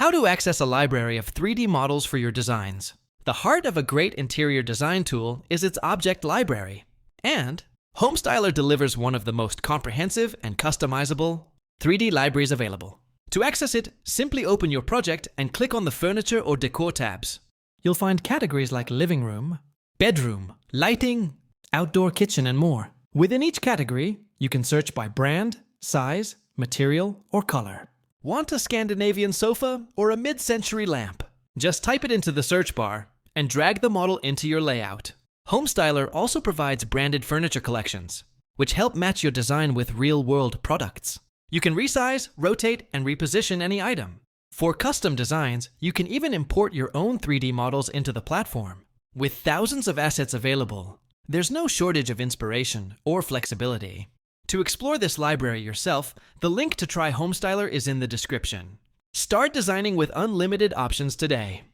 How to access a library of 3D models for your designs. The heart of a great interior design tool is its object library. And Homestyler delivers one of the most comprehensive and customizable 3D libraries available. To access it, simply open your project and click on the Furniture or Decor tabs. You'll find categories like living room, bedroom, lighting, outdoor kitchen, and more. Within each category, you can search by brand, size, material, or color. Want a Scandinavian sofa or a mid-century lamp? Just type it into the search bar and drag the model into your layout. Homestyler also provides branded furniture collections, which help match your design with real-world products. You can resize, rotate, and reposition any item. For custom designs, you can even import your own 3D models into the platform. With thousands of assets available, there's no shortage of inspiration or flexibility. To explore this library yourself, the link to try Homestyler is in the description. Start designing with unlimited options today.